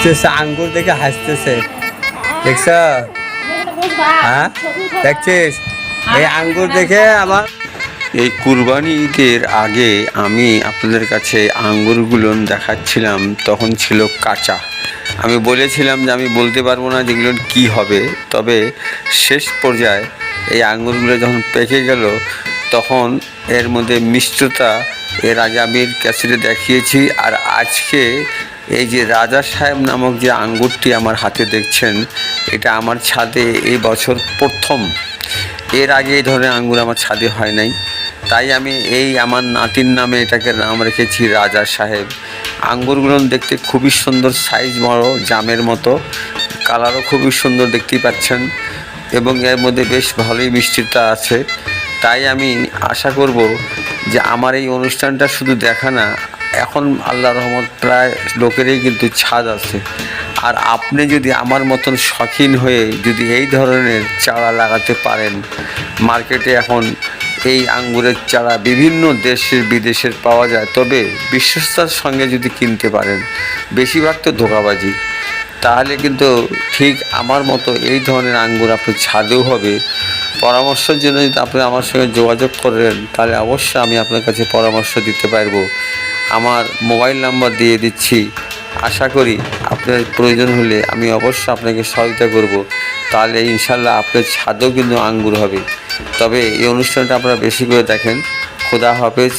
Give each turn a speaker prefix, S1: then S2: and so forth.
S1: হাসতেছে, আঙ্গুর দেখে হাসতেছে, দেখছ? হ্যাঁ দেখছিস? এই আঙ্গুর দেখে আমার
S2: এই কুরবানি ঈদের আগে আমি আপনাদের কাছে আঙ্গুরগুলো দেখাচ্ছিলাম, তখন ছিল কাঁচা। আমি বলেছিলাম যে আমি বলতে পারবো না যেগুলো কি হবে, তবে শেষ পর্যায়ে এই আঙ্গুরগুলো যখন পেকে গেল তখন এর মধ্যে মিষ্টতা এর আগে আমি ক্যাসেটে দেখিয়েছি। আর আজকে এই যে রাজা সাহেব নামক যে আঙ্গুরটি আমার হাতে দেখছেন, এটা আমার ছাদে এই বছর প্রথম। এর আগে এই ধরনের আঙ্গুর আমার ছাদে হয় নাই, তাই আমি এই আমার নাতির নামে এটাকে নাম রেখেছি রাজা সাহেব। আঙ্গুরগুলো দেখতে খুবই সুন্দর, সাইজ বড়, জামের মতো, কালারও খুবই সুন্দর দেখতেই পাচ্ছেন, এবং এর মধ্যে বেশ ভালোই মিষ্টিতা আছে। তাই আমি আশা করব যে আমার এই অনুষ্ঠানটা শুধু দেখা না, এখন আল্লাহর রহমত প্রায় লোকেরই কিন্তু ছাদ আছে। আর আপনি যদি আমার মতন শখিন হয়ে যদি এই ধরনের চারা লাগাতে পারেন, মার্কেটে এখন এই আঙ্গুরের চারা বিভিন্ন দেশের বিদেশের পাওয়া যায়, তবে বিশ্বস্তার সঙ্গে যদি কিনতে পারেন, বেশিরভাগ তো ধোঁকাবাজি, তাহলে কিন্তু ঠিক আমার মতো এই ধরনের আঙ্গুর আপনার ছাদেও হবে। পরামর্শের জন্য যদি আপনি আমার সঙ্গে যোগাযোগ করেন, তাহলে অবশ্যই আমি আপনার কাছে পরামর্শ দিতে পারবো। আমার মোবাইল নাম্বার দিয়ে দিচ্ছি, আশা করি আপনার প্রয়োজন হলে আমি অবশ্যই আপনাকে সহায়তা করব। তাহলে ইনশাল্লাহ আপনার ছাদেও কিন্তু আঙ্গুর হবে। তবে এই অনুষ্ঠানটা আপনারা বেশি করে দেখেন। খোদা হাফেজ।